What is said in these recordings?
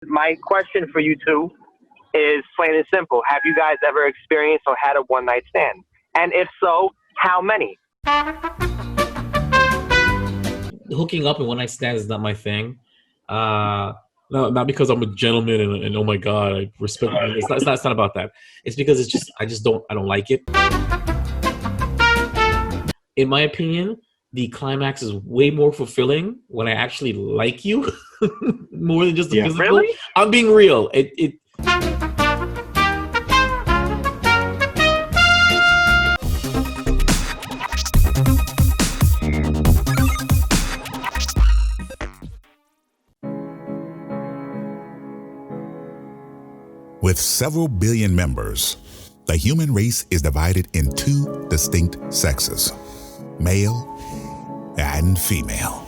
My question for you two is plain and simple. Have you guys ever experienced or had a one night stand? And if so, how many? Hooking up in one night stands is not my thing. No, not because I'm a gentleman and oh my god, I respect. It's not about that. It's because I don't like it. In my opinion, the climax is way more fulfilling when I actually like you more than just the physical. Really? I'm being real. With several billion members, the human race is divided in two distinct sexes, male and female.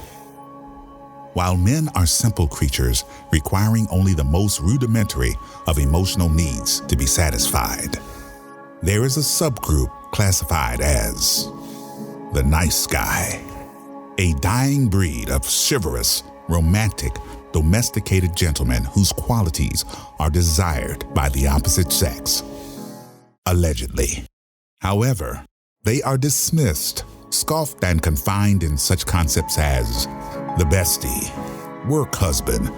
While men are simple creatures requiring only the most rudimentary of emotional needs to be satisfied, there is a subgroup classified as the nice guy, a dying breed of chivalrous, romantic, domesticated gentlemen whose qualities are desired by the opposite sex. Allegedly. However, they are dismissed, scoffed, and confined in such concepts as the bestie, work husband,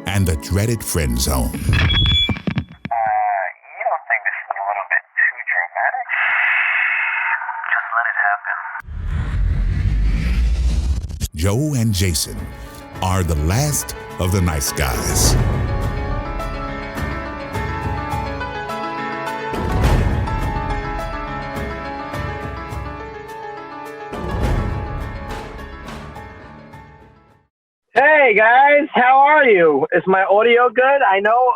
and the dreaded friend zone. You don't think this is a little bit too dramatic? Just let it happen. Joe and Jason are the last of the nice guys. Hey guys, how are you? Is my audio good? I know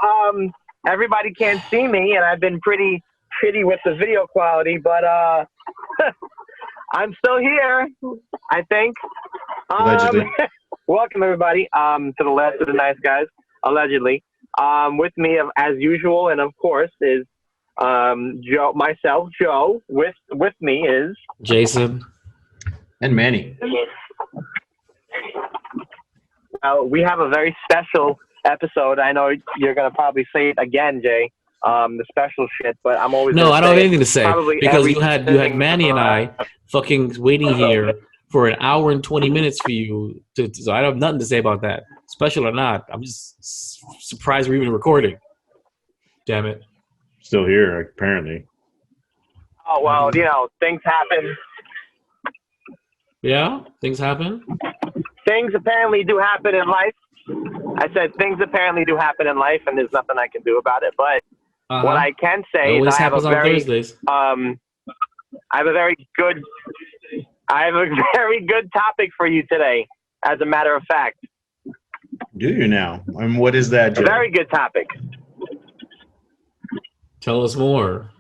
everybody can't see me, and I've been pretty shitty with the video quality, but I'm still here, I think. Allegedly. Welcome everybody to the last of the nice guys, allegedly. With me, as usual, and of course, is Joe. With me is Jason And Manny. We have a very special episode. I know you're gonna probably say it again, Jay. The special shit, but I'm always no, I don't have anything to say probably because you had Manny and I fucking waiting here for an hour and 20 minutes for you. So I have nothing to say about that, special or not. I'm just surprised we're even recording. Damn it! Still here, apparently. Oh well, things happen. Yeah, things happen. Things apparently do happen in life. I said things apparently do happen in life, and there's nothing I can do about it. But what I can say is I have a very good topic for you today, as a matter of fact. Do you now? And what is that, Joe? A very good topic. Tell us more.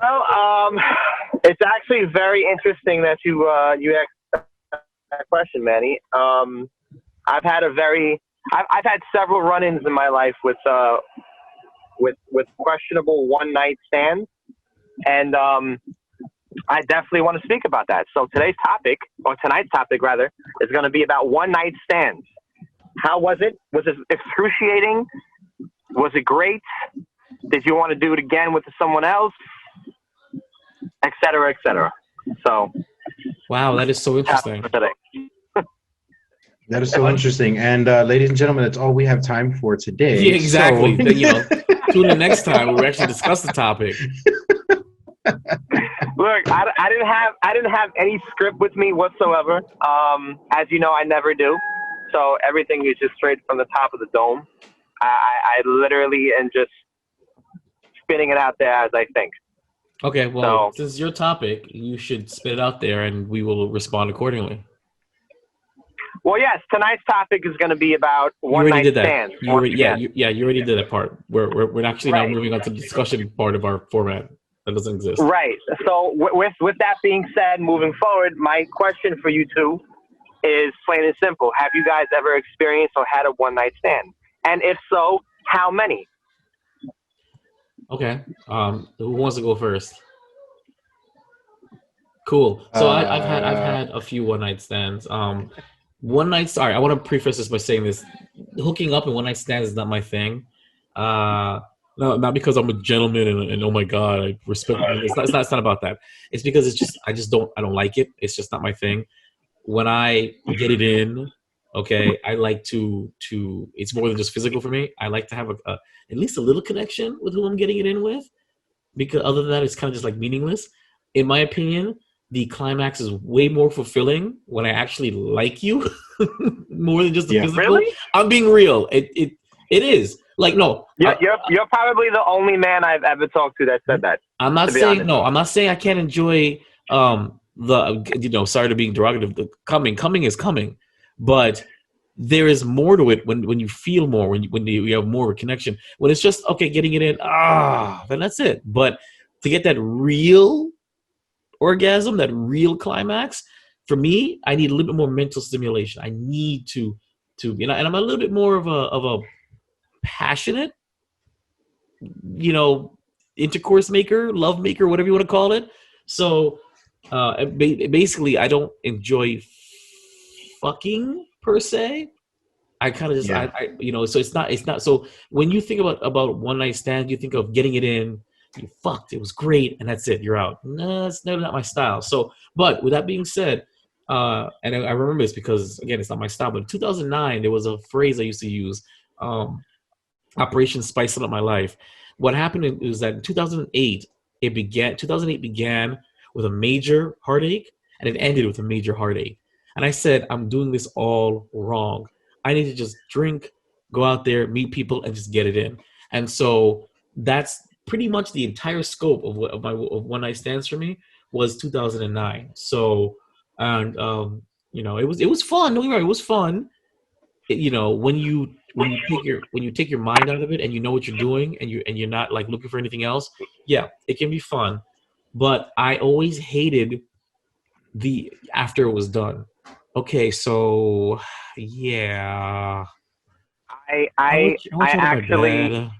Well, it's actually very interesting that you asked that question, Manny. I've had several run-ins in my life with questionable one-night stands, and I definitely want to speak about that. So tonight's topic rather, is going to be about one-night stands. How was it? Was it excruciating? Was it great? Did you want to do it again with someone else? Et cetera, et cetera. So, wow, that is so interesting. That is so interesting. And ladies and gentlemen, that's all we have time for today. Yeah, exactly. So... tune in next time where we actually discuss the topic. Look, I didn't have any script with me whatsoever. As you know, I never do. So everything is just straight from the top of the dome. I literally am just spinning it out there as I think. Okay, well, this is your topic. You should spit it out there, and we will respond accordingly. Well, yes, tonight's topic is going to be about one-night stands. You already did that part. We're actually now moving on to the discussion part of our format that doesn't exist. Right. So with that being said, moving forward, my question for you two is plain and simple. Have you guys ever experienced or had a one-night stand? And if so, how many? Okay. Who wants to go first? Cool. So I've had a few one-night stands. one night. Sorry, I want to preface this by saying this: hooking up and one night stands is not my thing. No, not because I'm a gentleman and oh my god, I respect. It's not about that. It's because I don't like it. It's just not my thing. When I get it in, okay, I like to. It's more than just physical for me. I like to have at least a little connection with who I'm getting it in with, because other than that, it's kind of just like meaningless. In my opinion, the climax is way more fulfilling when I actually like you more than just the physical. Really? I'm being real. It is. Like, no. You're probably the only man I've ever talked to that said that. I'm not saying I can't enjoy sorry to be derogative, the coming is coming, but there is more to it when you feel more, when you have more of a connection. When it's just okay getting it in, then that's it. But to get that real orgasm, that real climax, for me, I need a little bit more mental stimulation. I need to and I'm a little bit more of a passionate, intercourse maker, love maker, whatever you want to call it. So basically, I don't enjoy fucking per se. I kind of just, so it's not. So when you think about one night stand, you think of getting it in, you fucked, it was great, and that's it, you're out. No, it's never not my style. So, but with that being said, and I remember this because again, it's not my style. But in 2009, there was a phrase I used to use, Operation Spicing Up My Life. What happened is that in 2008, 2008 began with a major heartache, and it ended with a major heartache. And I said, I'm doing this all wrong. I need to just drink, go out there, meet people, and just get it in. And so that's pretty much the entire scope of one night stands for me was 2009. So, and it was fun. Don't get me wrong, it was fun. When you take your mind out of it and you know what you're doing and you're not like looking for anything else, yeah, it can be fun. But I always hated the after it was done. Okay, so yeah, I actually, bed,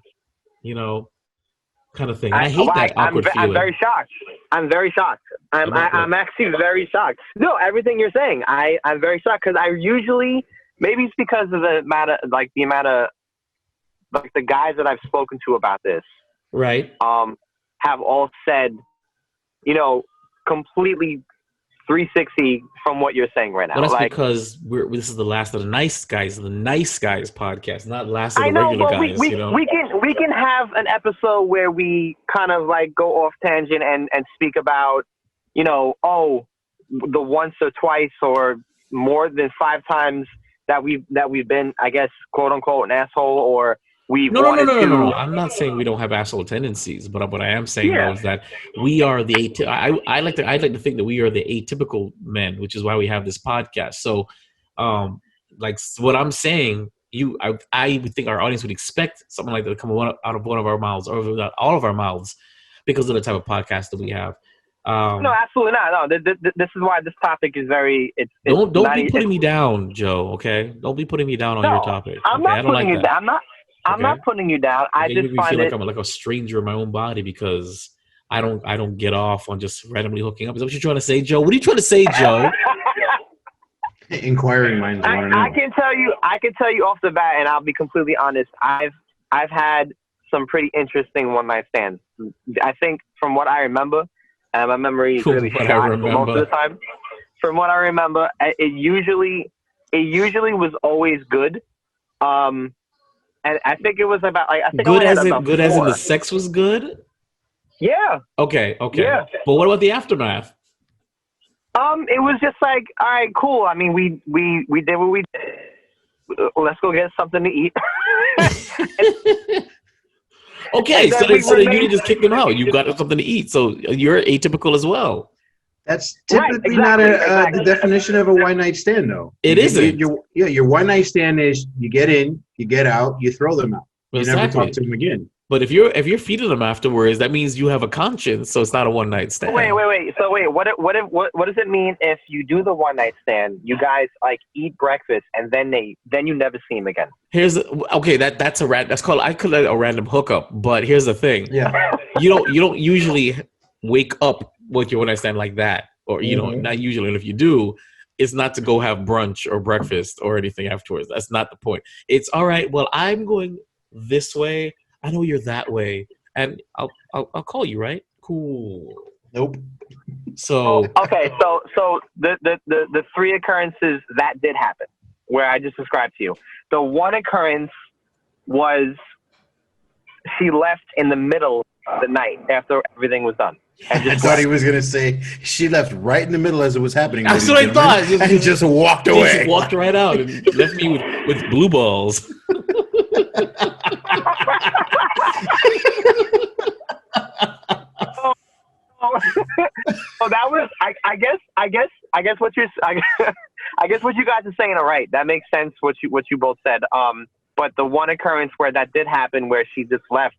kind of thing. And I hate that awkward feeling. I'm very shocked. I'm actually very shocked. No, everything you're saying, I'm very shocked because I usually, maybe it's because of the amount of the guys that I've spoken to about this, right? Have all said, completely 360 from what you're saying right now. Well, that's because this is the last of the nice guys podcast, not last of the regular guys. We can have an episode where we kind of like go off tangent and speak about, the once or twice or more than 5 times that we've been, I guess, quote unquote, an asshole, or we've no. I'm not saying we don't have asshole tendencies, but what I am saying though is that we are I'd like to think that we are the atypical men, which is why we have this podcast. So, like what I'm saying, I would think our audience would expect something like that to come out of one of our mouths or without all of our mouths because of the type of podcast that we have. No, absolutely not. No, this is why this topic is very. Don't be putting me down, Joe. Okay, don't be putting me down on your topic. I'm not putting you down. I'm not putting you down. I just find feel like I'm like a stranger in my own body because I don't get off on just randomly hooking up. Is that what you're trying to say, Joe? What are you trying to say, Joe? Inquiring minds want to know. I can tell you off the bat, and I'll be completely honest. I've had some pretty interesting one night stands. I think from what I remember. My memory is really shot most of the time. From what I remember, it usually was always good. And I think it was about like good as in the sex was good. Yeah. Okay. Yeah. But what about the aftermath? It was just like, all right, cool. I mean, we did what we did. Let's go get something to eat. Okay, so then you just kick them out. You got something to eat, so you're atypical as well. That's typically not the definition of a one night stand, though. It isn't. Your one night stand is you get in, you get out, you throw them out. You never talk to them again. But if you're feeding them afterwards, that means you have a conscience, so it's not a one night stand. Wait. So what does it mean if you do the one night stand? You guys like eat breakfast and then you never see him again. That's called a random hookup. But here's the thing. Yeah. You don't usually wake up with your one night stand like that, or not usually. And if you do, is not to go have brunch or breakfast or anything afterwards. That's not the point. It's all right. Well, I'm going this way. I know you're that way, and I'll call you, right? Cool. Nope. So okay, so the three occurrences that did happen, where I just described to you. The one occurrence was she left in the middle of the night after everything was done. And I thought he was gonna say she left right in the middle as it was happening. That's what I thought. And just walked away. Just walked right out and left me with blue balls. So that was, I guess what you're, I guess what you guys are saying are right. That makes sense. What you both said. But the one occurrence where that did happen, where she just left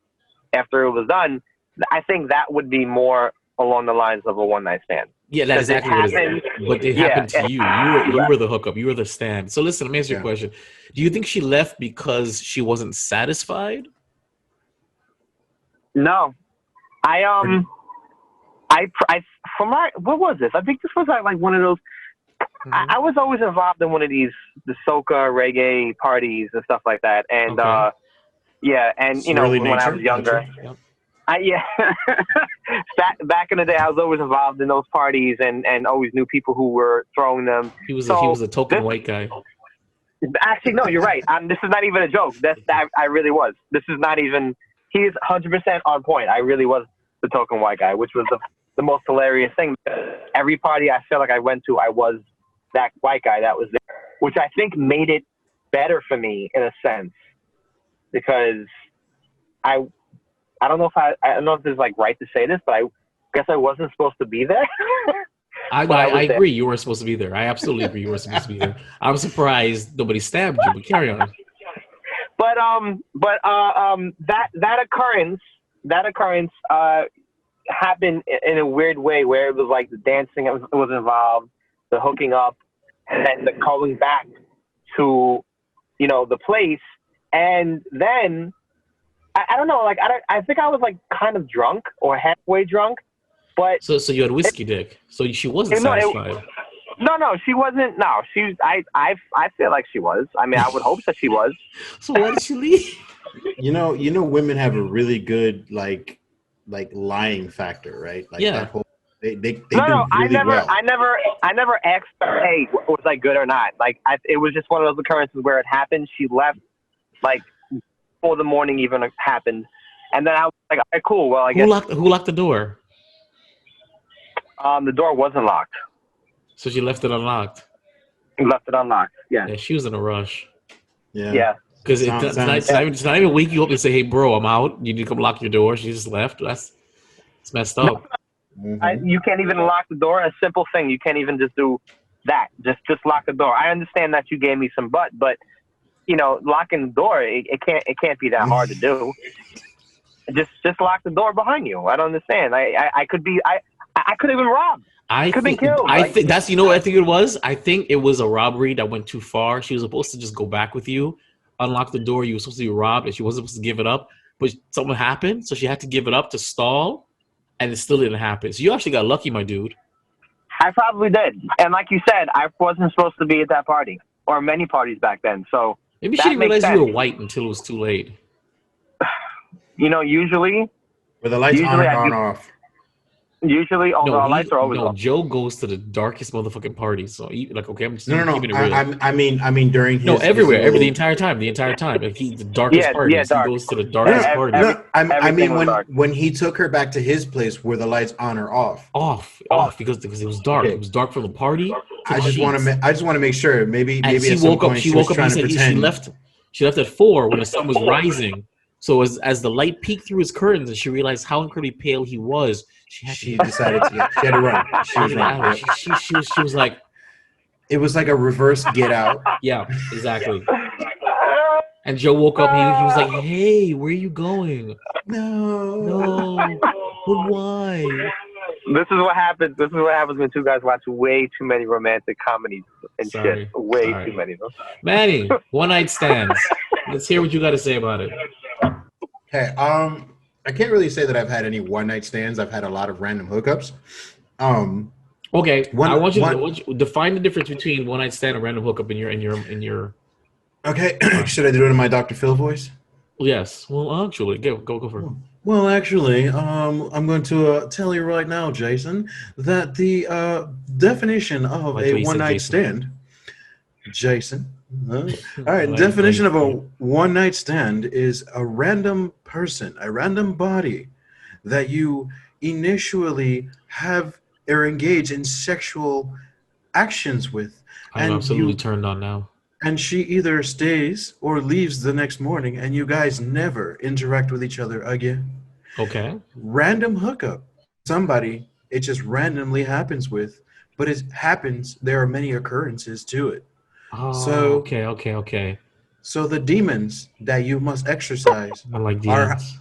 after it was done, I think that would be more along the lines of a one night stand. Yeah, that's exactly what it is. But it happened to you. You were the hookup. You were the stand. So listen, let me ask you a question. Do you think she left because she wasn't satisfied? No, what was this? I think this was like one of those. Mm-hmm. I was always involved in one of the soca reggae parties and stuff like that, and and you know, when I was younger, back in the day, I was always involved in those parties and always knew people who were throwing them. He was a token white guy. Actually, no, you're right. This is not even a joke. I really was. This is not even. He's 100% on point. I really was the token white guy, which was the most hilarious thing. Every party I feel like I went to, I was that white guy that was there, which I think made it better for me in a sense, because I don't know if I don't know if this is like right to say this, but I guess I wasn't supposed to be there. I agree. You were supposed to be there. I absolutely agree. You were supposed to be there. I'm surprised nobody stabbed you, but carry on. But that occurrence happened in a weird way, where it was like the dancing was involved, the hooking up, and then the calling back to, you know, the place. And then I don't know, like I think I was like kind of drunk or halfway drunk, but so you had whiskey dick. So she wasn't satisfied. No, she wasn't. No, she was. I feel like she was. I mean, I would hope that she was. So why did she leave? You know, women have a really good like lying factor, right? Like that whole they do really well. I never asked her, hey, was I good or not? Like it was just one of those occurrences where it happened. She left like before the morning even happened, and then I was like, all right, cool. Well, I guess who locked the door? The door wasn't locked. So she left it unlocked. Left it unlocked. Yeah. Yeah, she was in a rush. Yeah. Because it's not even wake you up and say, "Hey, bro, I'm out. You need to come lock your door." She just left. It's messed up. You can't even lock the door. A simple thing. You can't even just do that. Just lock the door. I understand that you gave me some butt, but you know, locking the door, it can't be that hard to do. Just lock the door behind you. I don't understand. I could have been robbed. I could have been killed. I think that's, you know what I think it was? I think it was a robbery that went too far. She was supposed to just go back with you, unlock the door. You were supposed to be robbed, and she wasn't supposed to give it up. But something happened, so she had to give it up to stall, and it still didn't happen. So you actually got lucky, my dude. I probably did. And like you said, I wasn't supposed to be at that party, or many parties back then. So maybe she didn't realize you were white until it was too late. You know, usually... With the lights on and off. Usually, all the lights are always off. Joe goes to the darkest motherfucking parties. So, like, okay, I'm just keeping it real. I mean, during his everywhere, the entire time. Like, the darkest parties. He goes to the darkest parties. I mean, when he took her back to his place, were the lights on or off? Off, because it was dark. Okay. It was dark from the party. I just want to make sure. Maybe she woke up. She woke up and said she left at 4 when the sun was rising. So as the light peeked through his curtains and she realized how incredibly pale he was, she decided she had to run. She was running. She was like, it was like a reverse Get Out. Yeah, exactly. And Joe woke up. He was like, "Hey, where are you going?" No. But why? This is what happens. This is what happens when two guys watch way too many romantic comedies and shit. Way too many of them. Manny, one night stands. Let's hear what you got to say about it. Hey, I can't really say that I've had any one night stands. I've had a lot of random hookups. Oh, Okay, I want you to define the difference between one night stand and random hookup in your. Okay, should I do it in my Dr. Phil voice? Yes. Well, actually, go for it. Well, actually, I'm going to tell you right now, Jason, that the definition of a one-night stand, Jason. All right, definition of a one-night stand is a random person, a random body that you initially have or engage in sexual actions with. I'm absolutely turned on now. And she either stays or leaves the next morning, and you guys never interact with each other again. Okay. Random hookup. Somebody it just randomly happens with, but it happens. There are many occurrences to it. Oh, so okay. So the demons that you must exercise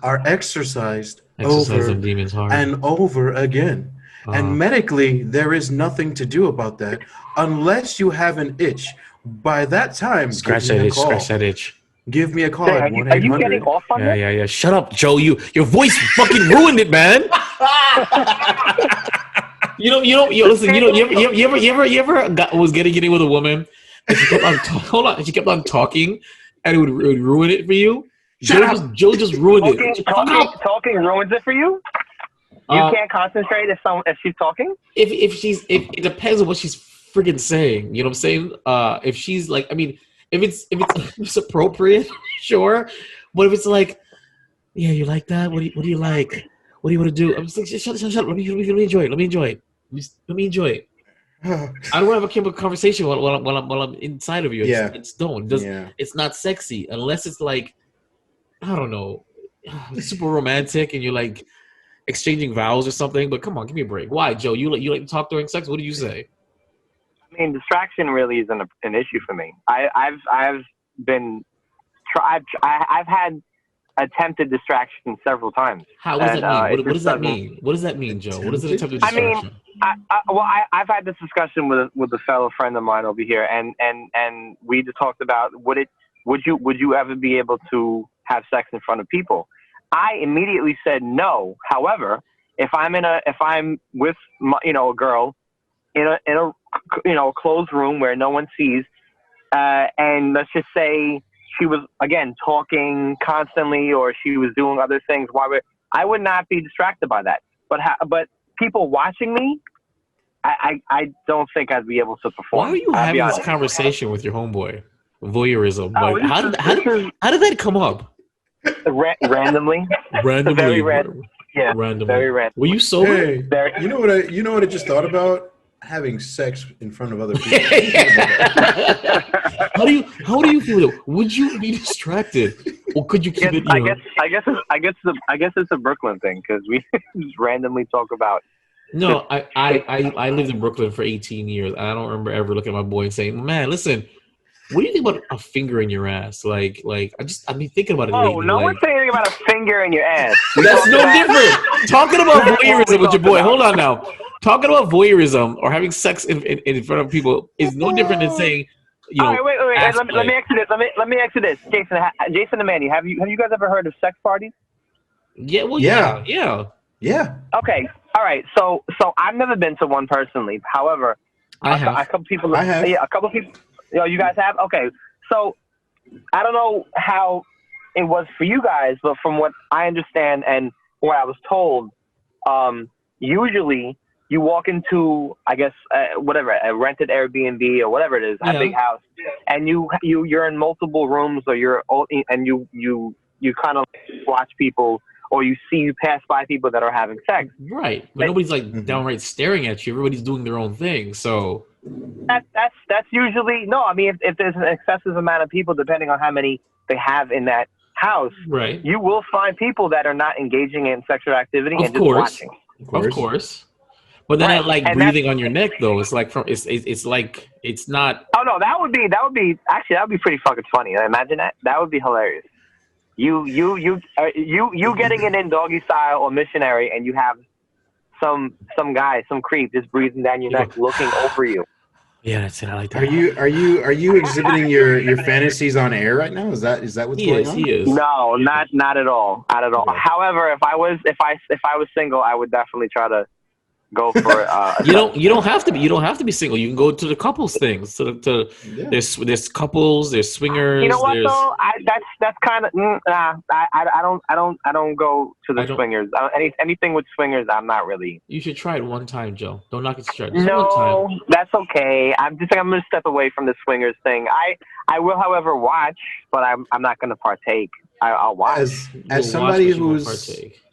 are exercised over demons hard. and over again. And medically, there is nothing to do about that unless you have an itch. By that time, scratch that itch. Give me a call at 1-800. Are you getting off on this? Yeah. Shut up, Joe. Your voice fucking ruined it, man. Listen. You ever was getting with a woman and she kept on she kept on talking and it would ruin it for you? Joe just ruined it. Talking ruins it for you? You can't concentrate if she's talking? If it depends on what she's freaking saying. You know what I'm saying? If she's like, I mean, if it's appropriate, sure. But if it's like, yeah, you like that? What do you like? What do you want to do? I'm just like, shut up. Let me enjoy it. Let me enjoy it. I don't want to have a conversation while I'm inside of you. It's not sexy unless it's like, I don't know, super romantic and you're like exchanging vows or something. But come on, give me a break. Why, Joe? You like to talk during sex? What do you say? I mean, distraction really isn't an issue for me. I've had attempted distraction several times. How does that mean? What does that mean? What does that mean, Joe? What is an attempted distraction? I mean, I've had this discussion with a fellow friend of mine over here, and we just talked about would you ever be able to have sex in front of people? I immediately said no. However, if I'm with a girl in a closed room where no one sees, and let's just say she was again talking constantly or she was doing other things, I would not be distracted by that. But people watching me, I don't think I'd be able to perform. Why are you having this conversation with your homeboy? Voyeurism. How did that come up? Randomly. Randomly. Yeah. Randomly. Very random. Were you sober? Hey, you know what I just thought about? Having sex in front of other people. How do you feel? Would you be distracted, or could you keep it? I guess it's a Brooklyn thing because we just randomly talk about. No, I lived in Brooklyn for 18 years. And I don't remember ever looking at my boy and saying, "Man, listen, what do you think about a finger in your ass?" Like I've been thinking about it. Oh, lately, no one's saying about a finger in your ass. That's no different. Talking about voyeurism with your boy. Hold on now. Talking about voyeurism or having sex in front of people is no different than saying, All right, wait. Let me ask you this. Jason and Manny, have you guys ever heard of sex parties? Yeah. Well, yeah. Okay. All right. So I've never been to one personally. However, I have. A couple people. Yeah, a couple people. You guys have? Okay. So I don't know how it was for you guys, but from what I understand and what I was told, usually you walk into, I guess, a rented Airbnb or whatever it is, a big house, and you're in multiple rooms, or you kind of watch people, or you pass by people that are having sex. Right, but nobody's like downright staring at you. Everybody's doing their own thing. So that's usually no. I mean, if there's an excessive amount of people, depending on how many they have in that house, right, you will find people that are not engaging in sexual activity and just watching. Of course. But then not like breathing on your neck though. It's like it's like it's not. Oh no, that would be pretty fucking funny. Imagine that. That would be hilarious. You getting it in doggy style or missionary, and you have some guy, some creep, just breathing down your neck, looking over you. Yeah, that's it. I like that. Are you exhibiting your fantasies on air right now? Is that what's going on? He is. No, not at all. Not at all. Okay. However, if I was single, I would definitely try to go for You don't have to be. You don't have to be single. You can go to the couples things. There's couples. There's swingers. You know what though? That's kind of I don't go to the swingers. Anything with swingers, I'm not really. You should try it one time, Joe. Don't knock it straight. Just one No, time. that's okay. I'm gonna step away from the swingers thing. I will, however, watch, but I'm not gonna partake. I'll watch. As somebody who's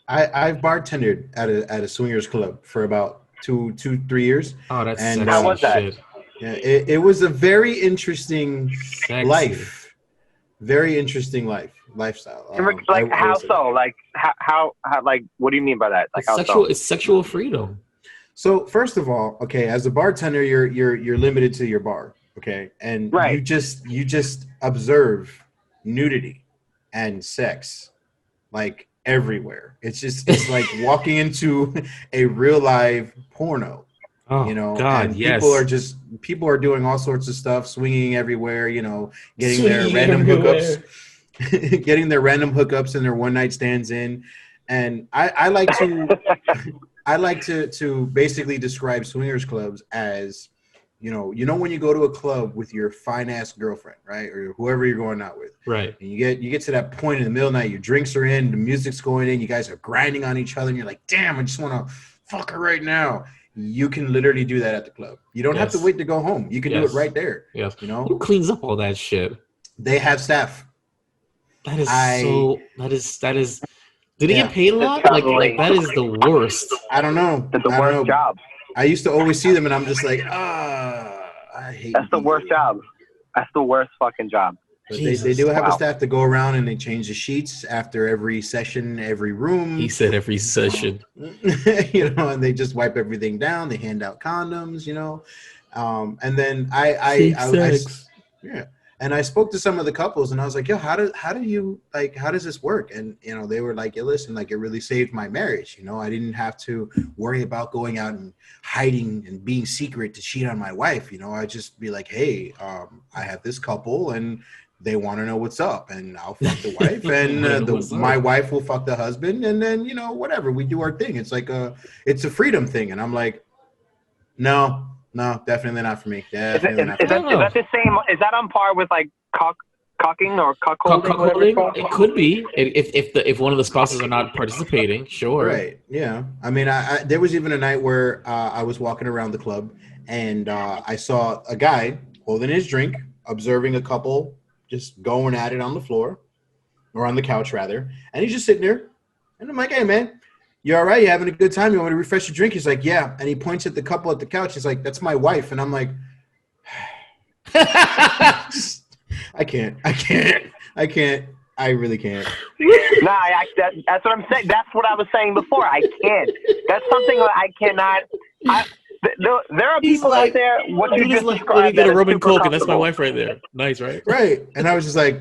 I've bartended at a swingers club for about 2-3 years. Oh, that's and how was that? shit. Yeah, it was a very interesting Sexy. life. Very interesting lifestyle. Like how so? Like how like what do you mean by that? Like how so? It's sexual freedom. So first of all, okay, as a bartender, you're limited to your bar, okay, and right. you just observe nudity and sex like everywhere. It's like walking into a real live porno. Oh, you know, God, and yes. people are doing all sorts of stuff, swinging everywhere, you know, getting their random hookups and their one night stands in. And I like to basically describe swingers clubs as, you know when you go to a club with your fine ass girlfriend, right, or whoever you're going out with, right, and you get to that point in the middle of the night, your drinks are in, the music's going in, you guys are grinding on each other, and you're like, damn, I just want to fuck her right now. You can literally do that at the club. You don't have to wait to go home. You can do it right there. Yes. You know, who cleans up all that shit? They have staff. That is. Did he get paid a lot? Like that is the worst. I don't know. That's the worst job. I used to always see them, and I'm just like, I hate. That's the worst job. That's the worst fucking job. But they do have a staff to go around and they change the sheets after every session, every room. He said every session. You know, and they just wipe everything down. They hand out condoms, you know. And then I and I spoke to some of the couples, and I was like, yo, how does this work? And, you know, they were like, yo, listen, like, it really saved my marriage. You know, I didn't have to worry about going out and hiding and being secret to cheat on my wife. You know, I'd just be like, hey, I have this couple and they want to know what's up, and I'll fuck the wife, and my wife will fuck the husband, and then, you know, whatever, we do our thing. It's like it's a freedom thing. And I'm like, no, definitely not for me. Definitely not for me. Is that the same? Is that on par with like cocking or cuckolding? It could be if one of the spouses are not participating. Sure. Right. Yeah. I mean, I there was even a night where I was walking around the club, and I saw a guy holding his drink, observing a couple just going at it on the floor, or on the couch rather, and he's just sitting there, and I'm like, hey man, you all right? You having a good time? You want me to refresh your drink? He's like, yeah. And he points at the couple at the couch. He's like, that's my wife. And I'm like, I can't. I really can't. Nah, that's what I'm saying. That's what I was saying before. I can't. That's something that I cannot. There are people out there. What you just described. Let me get a rum and coke, and that's my wife right there. Nice, right? Right. And I was just like,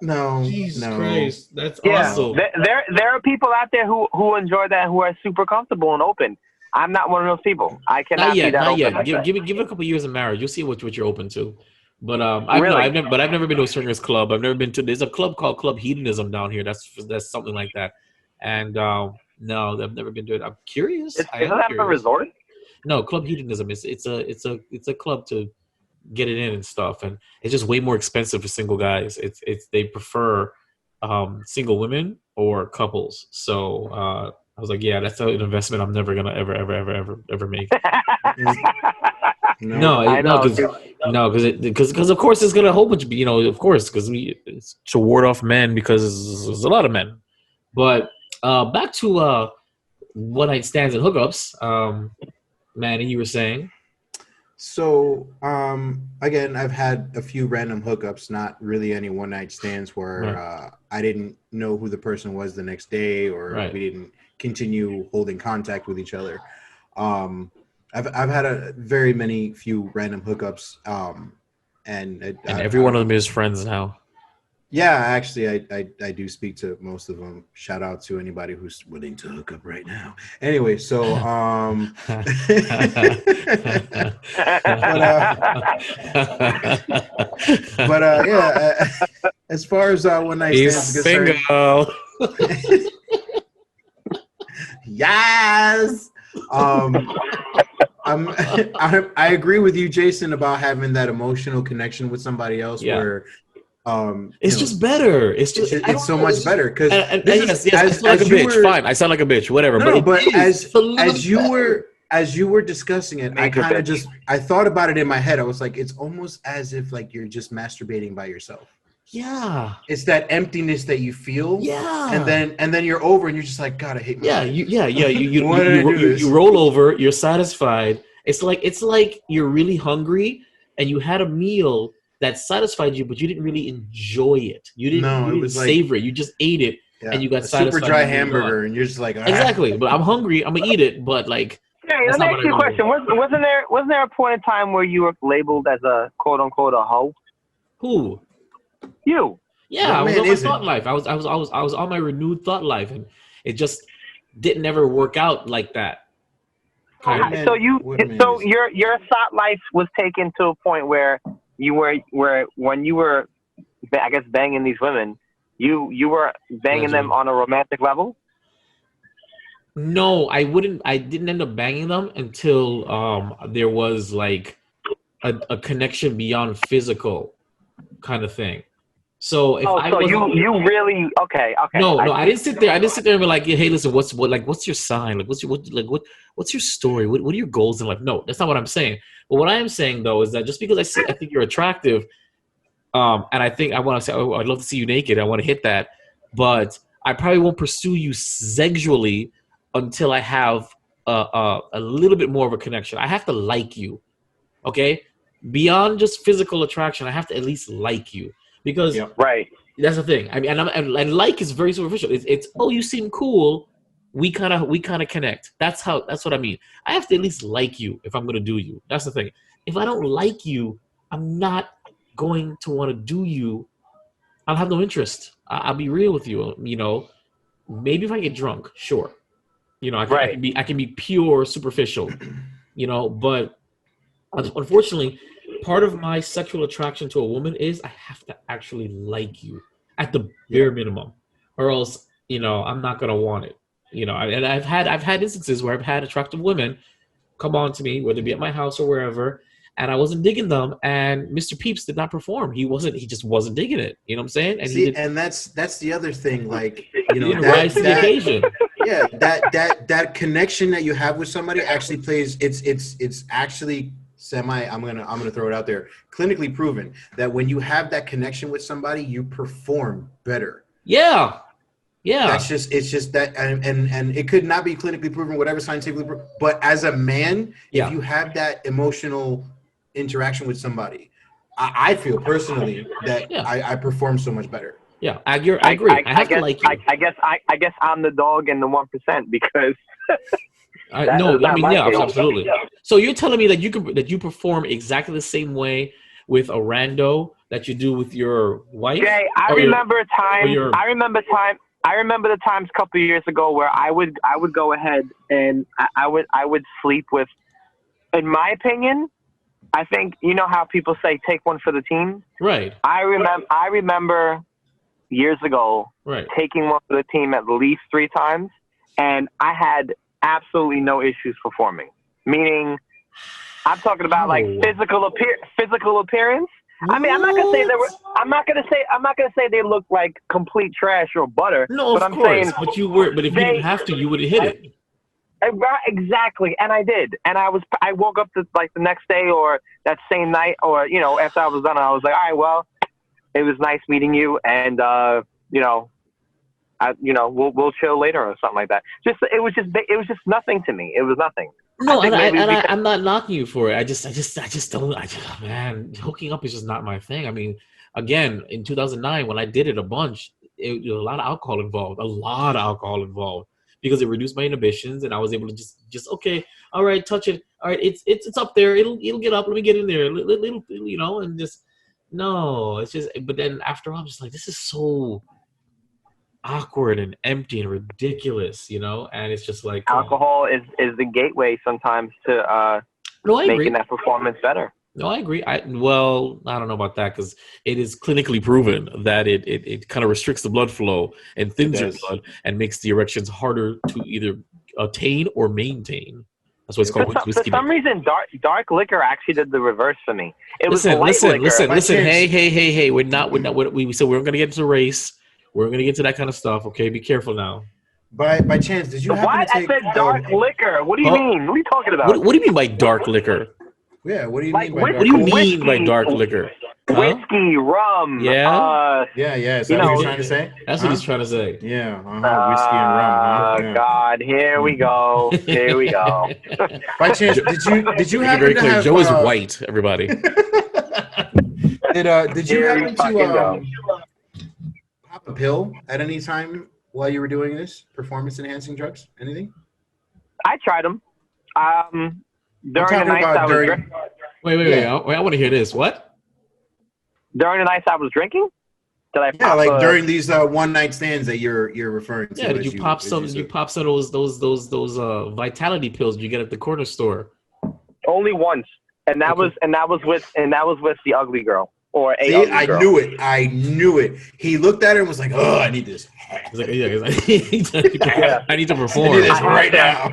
no, Jesus Christ, that's awesome. There are people out there who enjoy that, who are super comfortable and open. I'm not one of those people. I cannot be that not open. yet. Like give it a couple of years of marriage. You'll see what you're open to. But I've never been to a swingers club. I've never been to. There's a club called Club Hedonism down here. That's something like that. And no, I've never been to it. I'm curious. Isn't that a resort? No, Club Hedonism. It's a club to get it in and stuff, and it's just way more expensive for single guys. It's they prefer single women or couples. So I was like, yeah, that's an investment I'm never gonna ever make. Because of course it's gonna a whole bunch of, you know, of course, because it's to ward off men, because there's a lot of men. But back to one night stands and hookups. Manny, you were saying. So again, I've had a few random hookups, not really any one night stands where I didn't know who the person was the next day, or we didn't continue holding contact with each other. I've had a few random hookups, and every one of them is friends now. Yeah, actually, I do speak to most of them. Shout out to anybody who's willing to hook up right now. Anyway, so yeah, as far as one night stands single. Yes. I agree with you, Jason, about having that emotional connection with somebody else. Yeah. Where it's just better. It's so much better because yes, I sound like a bitch. Fine, I sound like a bitch. Whatever. But as you were discussing it, I kind of I thought about it in my head. I was like, it's almost as if like you're just masturbating by yourself. Yeah, it's that emptiness that you feel. Yeah, and then you're over, and you're just like, God, I hate my life. You roll over. You're satisfied. It's like you're really hungry, and you had a meal that satisfied you, but you didn't really enjoy it. You didn't savor it. You just ate it, and you got satisfied. Super dry hamburger, and you're just like, exactly. But I'm hungry. I'm gonna eat it. But like, hey, let me ask you a question. Wasn't there a point in time where you were labeled as a quote unquote a hoe? Who? You. Yeah, I was on my thought life. I was on my renewed thought life, and it just didn't ever work out like that. So your thought life was taken to a point where when you were, I guess, banging these women, you were banging them on a romantic level? No, I didn't end up banging them until there was like a connection beyond physical kind of thing. So if you really okay. No, I didn't sit there. I didn't sit there and be like, hey, listen, what's your sign? Like, what's your story? What are your goals in life? No, that's not what I'm saying. But what I am saying though is that just because I think you're attractive, and I think I want to say, oh, I'd love to see you naked. I want to hit that, but I probably won't pursue you sexually until I have a little bit more of a connection. I have to like you, okay? Beyond just physical attraction, I have to at least like you. Because that's the thing. I mean, and like is very superficial. It's oh, you seem cool. We kind of connect. That's what I mean. I have to at least like you if I'm gonna do you. That's the thing. If I don't like you, I'm not going to want to do you. I'll have no interest. I'll be real with you. You know, maybe if I get drunk, sure. You know, I can be pure superficial. You know, but unfortunately, part of my sexual attraction to a woman is I have to actually like you at the bare minimum, or else, you know, I'm not gonna want it. You know, and I've had instances where I've had attractive women come on to me, whether it be at my house or wherever, and I wasn't digging them, and Mr. Peeps did not perform. He just wasn't digging it. You know what I'm saying? And and that's the other thing. Like, you know, rise to the occasion. Yeah, that connection that you have with somebody actually plays. It's actually I'm gonna throw it out there, clinically proven that when you have that connection with somebody, you perform better. Yeah. It's just that, and it could not be clinically proven, whatever scientifically proven, but as a man, if you have that emotional interaction with somebody, I feel personally that I perform so much better. Yeah, I agree. I have to like you. I guess I'm the dog in the 1% because. Absolutely. So you're telling me that you perform exactly the same way with a rando that you do with your wife? Jay, I remember the times a couple of years ago where I would go ahead and I would sleep with. In my opinion, I think you know how people say take one for the team. Right. I remember years ago taking one for the team at least 3 times, and I had absolutely no issues performing. Meaning, I'm talking about like physical appearance. I mean, I'm not gonna say they look like complete trash or butter. No, of course. But if you didn't have to, you would have hit it. Exactly, and I did. And I woke up the next day or that same night, or you know, after I was done, I was like, all right, well, it was nice meeting you, and we'll chill later or something like that. It was just nothing to me. It was nothing. No, I'm not knocking you for it. I just don't. Man, hooking up is just not my thing. I mean, again, in 2009 when I did it a bunch, there was a lot of alcohol involved because it reduced my inhibitions and I was able to just okay, all right, touch it, all right, it's up there, it'll get up. Let me get in there, little, you know, and just no, it's just. But then after all, I'm just like, this is so awkward and empty and ridiculous, you know, and it's just like alcohol is the gateway sometimes to making that performance better. No, I agree. I don't know about that because it is clinically proven that it kind of restricts the blood flow and thins your blood and makes the erections harder to either attain or maintain. That's what it's called. For some reason, dark liquor actually did the reverse for me. It was light liquor. Listen. Hey. We're not. We said we're gonna get into race. We're gonna get to that kind of stuff. Okay, be careful now. By chance, did you happen to take? I said dark liquor. What do you mean? What are you talking about? What do you mean by dark liquor? Yeah, what do you like mean by What do you mean by dark liquor? Whiskey, rum. Yeah. Yeah. Is that what you're trying to say? That's what he's trying to say. Yeah. Whiskey and rum. Yeah. God, here we go. Here we go. By chance, did you happen very to clear. have? Joe is white. Everybody. Did you happen to pop a pill at any time while you were doing this performance-enhancing drugs? Anything? I tried them. During the nights I was drinking. Wait. I want to hear this. What? During the nights I was drinking? Did I pop like during these one-night stands that you're referring to. Yeah, did you pop some? Did you pop some of those vitality pills you get at the corner store? Only once, and that was with the ugly girl or a. See, ugly girl. I knew it. He looked at her and was like, "Oh, I need this." He's like, I need to perform. I need this right now.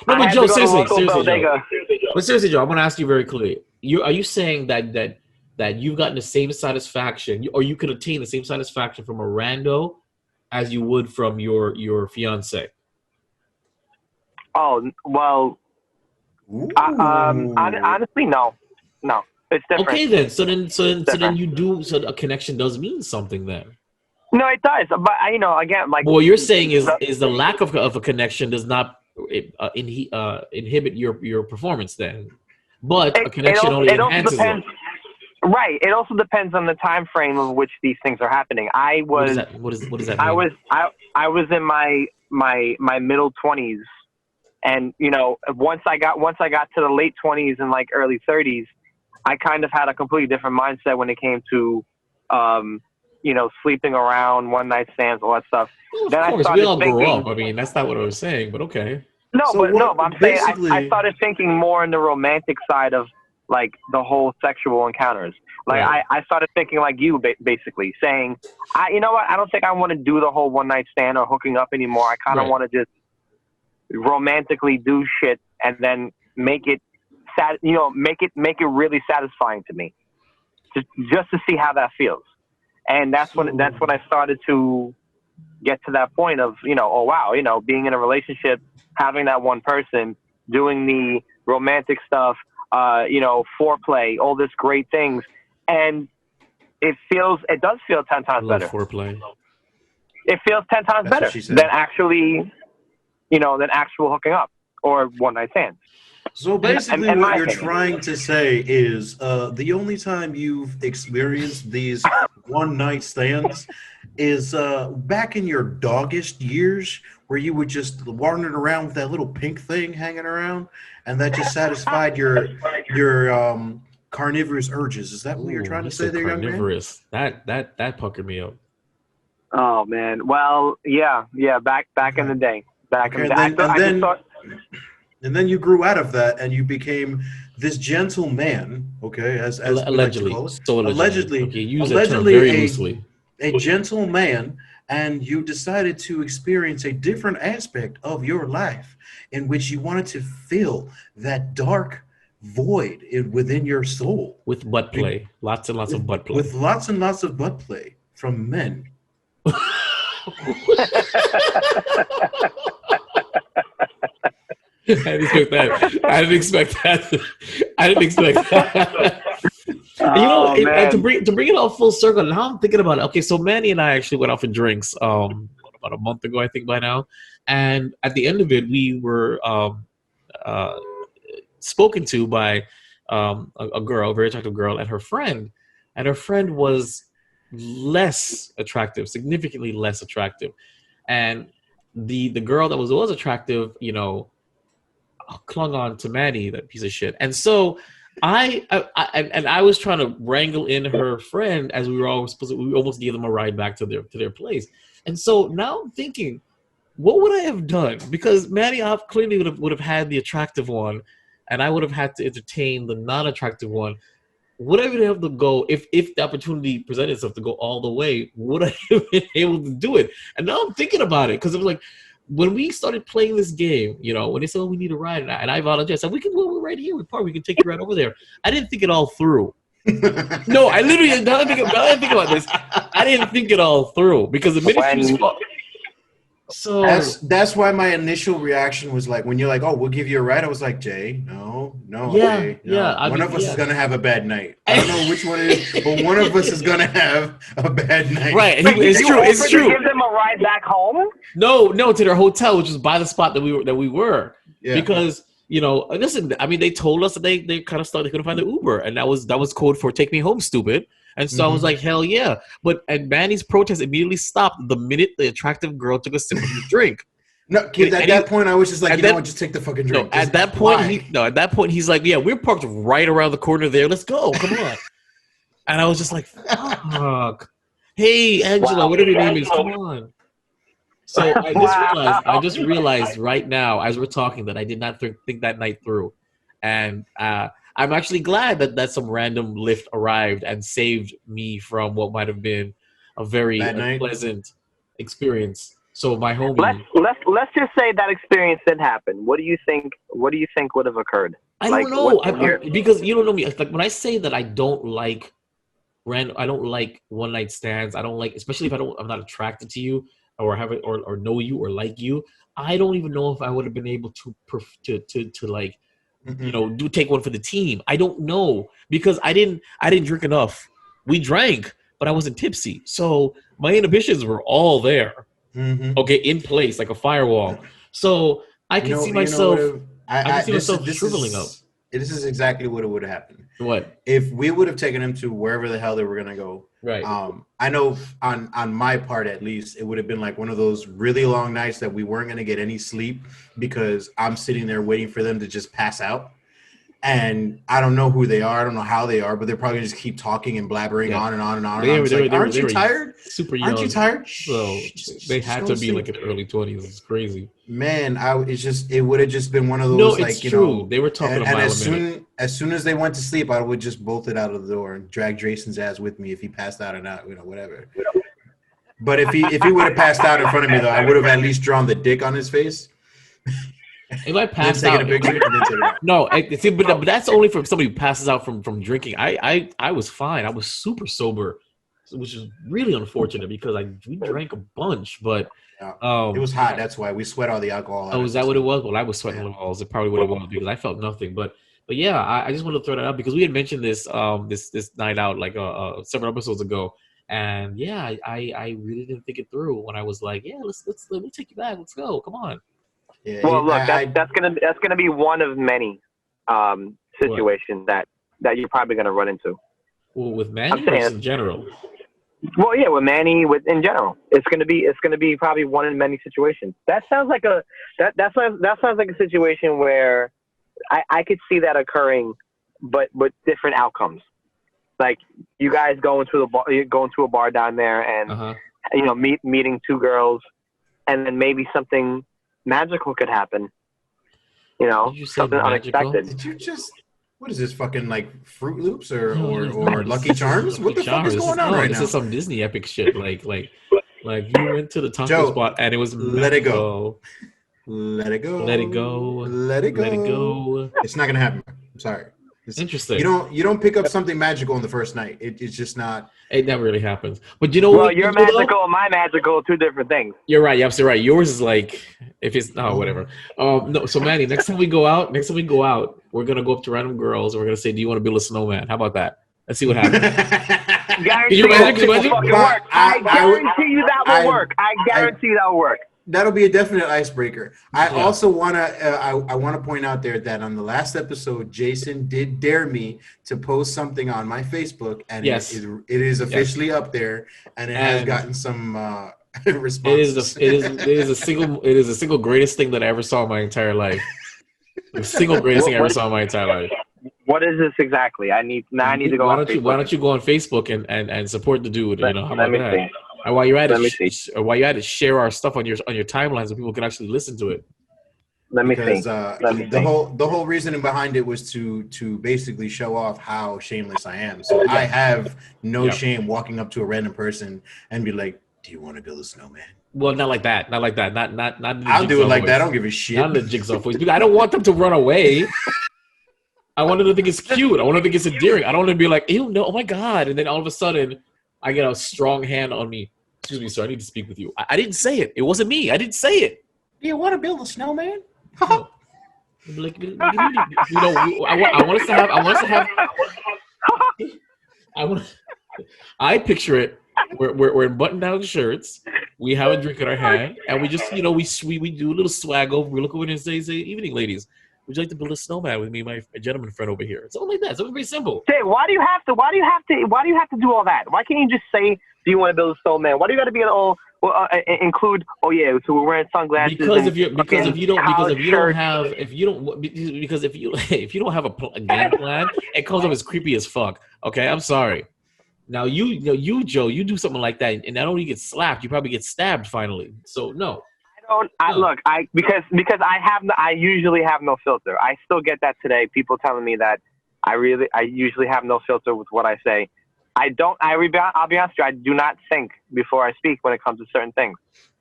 No, but Joe, seriously, Joe, I'm going to ask you very clearly. Are you saying that you've gotten the same satisfaction, or you could attain the same satisfaction from a rando as you would from your fiance? Oh well, honestly, no, it's different. Okay, then. So then you do. So a connection does mean something then. No, it does. But again, like what you're saying is the lack of a connection does not inhibit your performance then, but a connection only enhances it. Right. It also depends on the time frame of which these things are happening. What does that mean? I was in my middle 20s, and once I got to the late 20s and like early 30s, I kind of had a completely different mindset when it came to sleeping around, one night stands, all that stuff. Well, of course, we all grow up. I mean, that's not what I was saying, but okay. But I'm saying I started thinking more in the romantic side of like the whole sexual encounters. Like right. I started thinking like you, basically saying, I don't think I want to do the whole one night stand or hooking up anymore. I kind of want to just romantically do shit and then make it make it really satisfying to me, just to see how that feels. And that's when I started to get to that point of, oh wow, being in a relationship, having that one person, doing the romantic stuff, foreplay, all this great things. And it does feel 10 times better. Foreplay. It feels 10 times better than actually, than actual hooking up or one night stands. So basically what you're trying to say is the only time you've experienced these one-night stands is back in your doggest years where you would just wander around with that little pink thing hanging around, and that just satisfied your carnivorous urges. Is that what you're trying to say there, young man? Carnivorous. That puckered me up. Oh, man. Well, yeah, back in the day. And then you grew out of that, and you became this gentleman. Okay, as allegedly, allegedly, okay, use that term very loosely. A gentleman, and you decided to experience a different aspect of your life in which you wanted to fill that dark void within your soul with butt play, lots and lots of butt play, with lots and lots of butt play from men. I didn't expect that. To bring it all full circle. Now I'm thinking about it. Okay, so Manny and I actually went out for drinks about a month ago, I think by now. And at the end of it, we were spoken to by a girl, a very attractive girl, and her friend. And her friend was less attractive, significantly less attractive. And the girl that was attractive, clung on to Manny, that piece of shit. And so I was trying to wrangle in her friend as we almost gave them a ride back to their place. And so now I'm thinking, what would I have done? Because Manny clearly would have had the attractive one, and I would have had to entertain the non-attractive one. Would I be able to go, if the opportunity presented itself to go all the way, would I have been able to do it? And now I'm thinking about it, because it was like, when we started playing this game, you know, when they said, "Oh, we need a ride," and I volunteered, I said, we're right here. We can take you right over there." I didn't think it all through. No, I literally now that I think about this, I didn't think it all through because the minute so that's why my initial reaction was like, when you're like, "Oh, we'll give you a ride," I was like, "Jay, no, yeah, Jay, no. yeah. One of us is gonna have a bad night. I don't know which one it is, but one of us is gonna have a bad night." Right, it's true. It's true. Give them a ride back home? No, to their hotel, which was by the spot that we were. Yeah. Because you know, listen, I mean, they told us that they kind of started, they couldn't find the Uber, and that was code for "take me home, stupid." And so I was like, hell yeah. And Manny's protest immediately stopped the minute the attractive girl took a sip of his drink. No, at that point, I was just like, just take the fucking drink. No, at that point, he's like, "Yeah, we're parked right around the corner there. Let's go. Come on." And I was just like, fuck. Hey, Angela, whatever your name is, come on. So I just realized right now, as we're talking, that I did not think that night through. And I'm actually glad that some random Lyft arrived and saved me from what might have been a very unpleasant experience. So my homie. Let's just say that experience did happen. What do you think would have occurred? I don't know. Because you don't know me. Like when I say that I don't like one night stands. I don't like, especially if I'm not attracted to you or have it or know you or like you. I don't even know if I would have been able to like, you know, take one for the team. I don't know because I didn't drink enough. We drank, but I wasn't tipsy, so my inhibitions were all there. Okay, in place like a firewall. So I can see myself. I can see myself shriveling up. This is exactly what would have happened. What if we would have taken him to wherever the hell they were gonna go? Right. I know on my part at least, it would have been like one of those really long nights that we weren't gonna get any sleep because I'm sitting there waiting for them to just pass out. And I don't know who they are. I don't know how they are, but they're probably going to just keep talking and blabbering on and on and on. Aren't you tired? Super young. Aren't you tired? So they had to be like in early 20s. It's crazy. Man, it would have just been one of those. No, it's true. They were talking about as soon as they went to sleep, I would just bolt it out of the door and drag Jason's ass with me if he passed out or not, whatever. But if he would have passed out in front of me, though, I would have at least drawn the dick on his face. If I passed out, no, see, but that's only for somebody who passes out from drinking. I was fine. I was super sober, which is really unfortunate because we drank a bunch, but it was hot. That's why we sweat all the alcohol. Oh, is that what it was? Well, I was sweating alcohol. It probably what it was because I felt nothing. But yeah, I just wanted to throw that out because we had mentioned this this night out like several episodes ago, and yeah, I really didn't think it through when I was like, yeah, let me take you back. Let's go. Come on. Yeah, well, look, that's gonna be one of many situations that you're probably gonna run into. Well, with Manny or in general? Well, yeah, with Manny, in general, it's gonna be probably one in many situations. That sounds like that sounds like a situation where I could see that occurring, but with different outcomes. Like you guys going to a bar down there, and you know, meeting two girls, and then maybe something magical could happen, you know, something unexpected. Did you just? What is this fucking like Fruit Loops or Lucky Charms? What the fuck is going on right now? This is some Disney epic shit. Like you went to the taco spot and it was let it go. Let it go. Let it go. Let it go. Let it go. It's not gonna happen. I'm sorry. It's interesting. You don't pick up something magical on the first night. It's just not. It never really happens. But you know what? Well, your magical and my magical, two different things. You're right. You're absolutely right. Yours is like if it's whatever. No. So Manny, next time we go out, we're gonna go up to random girls and we're gonna say, "Do you want to build a snowman?" How about that? Let's see what happens. Can you imagine? I guarantee you that will work. I guarantee that will work. That'll be a definite icebreaker. I also want to point out there that on the last episode, Jason did dare me to post something on my Facebook, and it is officially up there, and it has gotten some responses. It is the single greatest thing that I ever saw in my entire life. The single greatest thing I ever saw in my entire life. What is this exactly? I need to go. Why don't you go on Facebook and support the dude? You know, how about that? And while you're at it, share our stuff on your timelines so people can actually listen to it. The whole reasoning behind it was to basically show off how shameless I am. So I have no shame walking up to a random person and be like, "Do you want to build a snowman?" Well, not like that. Not like that. Not in the I'll do it like voice. that. I don't give a shit. Not in the jigsaw voice. Because I don't want them to run away. I want them to think it's cute. I want them to think it's endearing. I don't want to be like, ew, no, oh my God. And then all of a sudden, I get a strong hand on me. Excuse me, sir, I need to speak with you. I didn't say it. It wasn't me. I didn't say it. Do you want to build a snowman? No. Like, you know, I want us to have. I picture it. We're in button-down shirts. We have a drink in our hand, and we just, you know, we do a little swag over. We look over and say, evening, ladies. Would you like to build a snowman with me, my gentleman friend over here? Something like that. Something very simple. Jay, why do you have to do all that? Why can't you just say, do you want to build a snowman? Why do you got to be include? Oh yeah, so we're wearing sunglasses. Because if you don't have a game plan, it comes up as creepy as fuck. Okay, I'm sorry. Now you Joe, you do something like that, and not only get slapped, you probably get stabbed finally. So no. Because I usually have no filter. I still get that today. People telling me that I usually have no filter with what I say. I'll be honest with you. I do not think before I speak when it comes to certain things.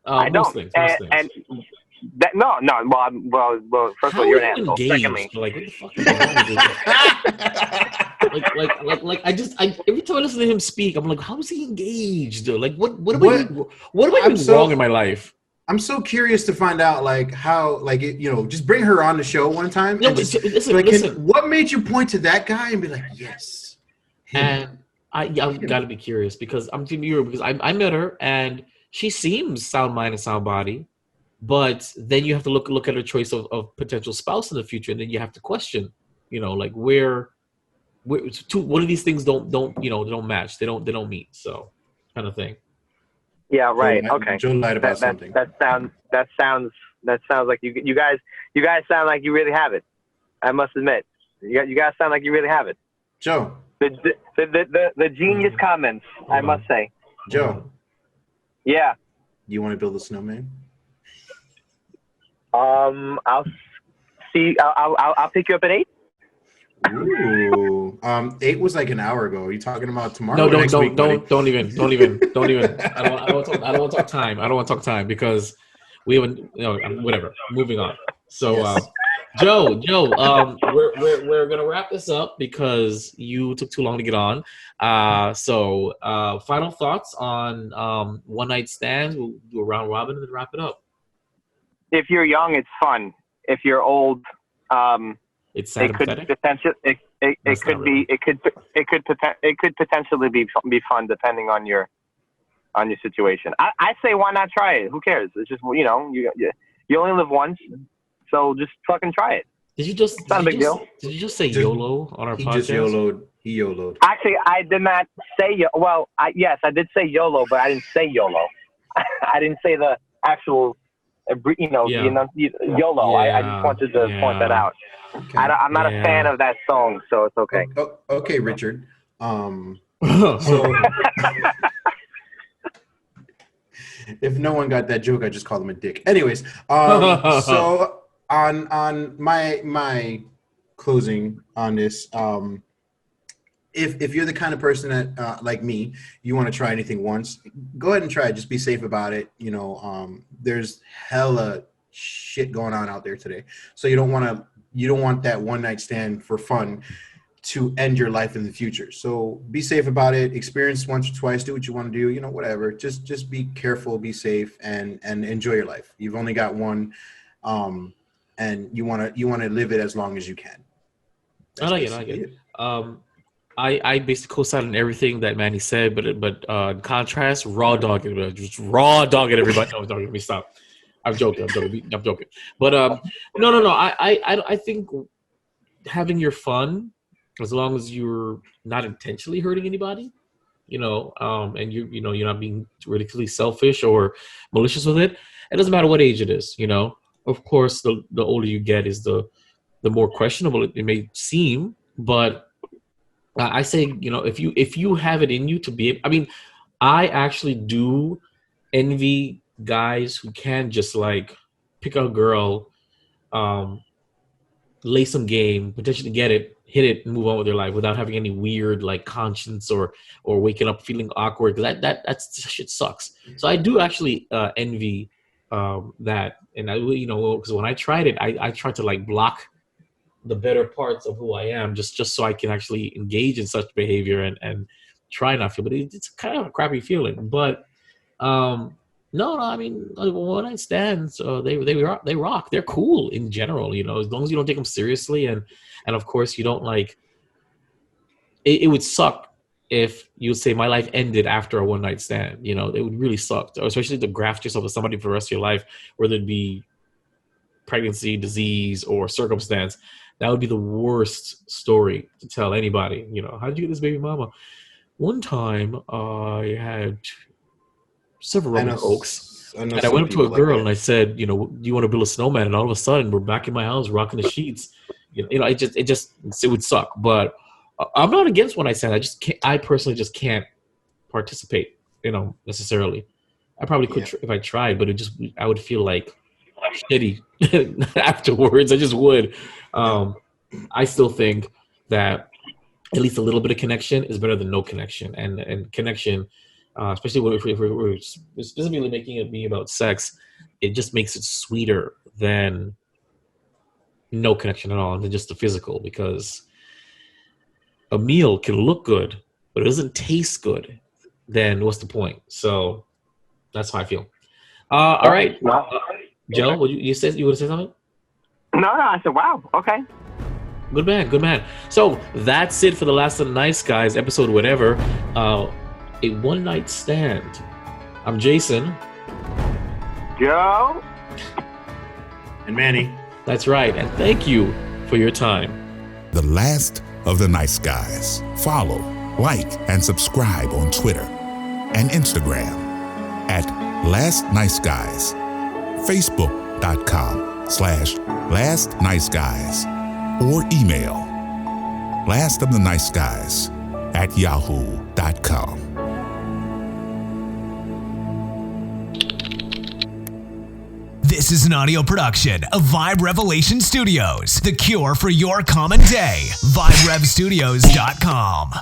I don't. Things. No. Well. First of all, you're an asshole. Secondly, like what the fuck is wrong with you? like every time I listen to him speak, I'm like, how is he engaged? Like what am I doing wrong in my life? I'm so curious to find out, like, how, like, just bring her on the show one time. No, and listen. What made you point to that guy and be like, yes? And I've got to be curious because I'm team you because I met her and she seems sound mind and sound body, but then you have to look at her choice of potential spouse in the future, and then you have to question, like where one of these things don't match, they don't meet, so kind of thing. Yeah, right. Okay. Joe lied about something. That sounds like you guys sound like you really have it. I must admit, you guys sound like you really have it. Joe. The genius comments, I must say. Joe. Yeah. You want to build a snowman? I'll see. I'll pick you up at 8. Ooh. 8 was like an hour ago. Are you talking about tomorrow? No, don't even. I don't want to talk time. I don't want to talk time because we haven't. Whatever. Moving on. So, yes. Joe, we're gonna wrap this up because you took too long to get on. So, final thoughts on one night stands. We'll do a round robin and then wrap it up. If you're young, it's fun. If you're old, it's sad. It could potentially be fun depending on your situation. I say why not try it? Who cares? It's just you only live once, so just fucking try it. Did you just? It's not a big deal. Did you just say YOLO on our podcast? He YOLO'd. Actually, I did not say well. Yes, I did say YOLO, but I didn't say YOLO. I didn't say the actual. YOLO. I just wanted to point that out. Okay. I'm not a fan of that song, so it's okay. Okay, Richard. So if no one got that joke, I just called him a dick. Anyways, so on my closing on this, if you're the kind of person that like me, you want to try anything once, go ahead and try it. Just be safe about it. There's hella shit going on out there today, so you don't want that one night stand for fun to end your life in the future. So be safe about it. Experience once or twice. Do what you want to do. Whatever. Just be careful. Be safe and enjoy your life. You've only got one, and you want to live it as long as you can. I like it. I basically co-sign on everything that Manny said, but in contrast, raw dog it. Just raw dog it, everybody. No, let me stop. I'm joking. But no. I think having your fun, as long as you're not intentionally hurting anybody, and you're not being ridiculously selfish or malicious with it. It doesn't matter what age it is. Of course, the older you get is the more questionable it may seem, but. I say, if you have it in you to be, I actually do envy guys who can just like pick a girl, lay some game, potentially get it, hit it and move on with their life without having any weird like conscience or waking up feeling awkward, because that shit sucks. So I do actually envy that, and I, you know, because when I tried it, I tried to like block the better parts of who I am just so I can actually engage in such behavior and try not to feel. But it's kind of a crappy feeling. But no, I mean, one night stands, they rock. They're cool in general, you know, as long as you don't take them seriously, and of course you don't like. It would suck if you would say my life ended after a one night stand. You know, it would really suck, especially to graft yourself with somebody for the rest of your life, whether it be pregnancy, disease, or circumstance. That would be the worst story to tell anybody. You know, how did you get this baby mama? One time, I had several rum and cokes, and I went up to a girl and I said, you know, do you want to build a snowman? And all of a sudden, we're back in my house rocking the sheets. You know, it would suck. But I'm not against what I said. I personally just can't participate, you know, necessarily. I probably could if I tried, but I would feel like shitty afterwards. I just would. I still think that at least a little bit of connection is better than no connection, and connection, especially if we're specifically making it be about sex, it just makes it sweeter than no connection at all, than just the physical, because a meal can look good, but it doesn't taste good. Then what's the point? So that's how I feel. All right. Joe, would you say you would say something? No, I said, wow, okay. Good man. So that's it for the Last of the Nice Guys episode, whatever. A one night stand. I'm Jason. Joe. And Manny. That's right. And thank you for your time. The Last of the Nice Guys. Follow, like, and subscribe on Twitter and Instagram at Last Nice Guys. Facebook.com/Last Nice Guys, or email lastoftheniceguys@yahoo.com. This is an audio production of Vibe Revelation Studios, the cure for your common day. VibeRevStudios.com.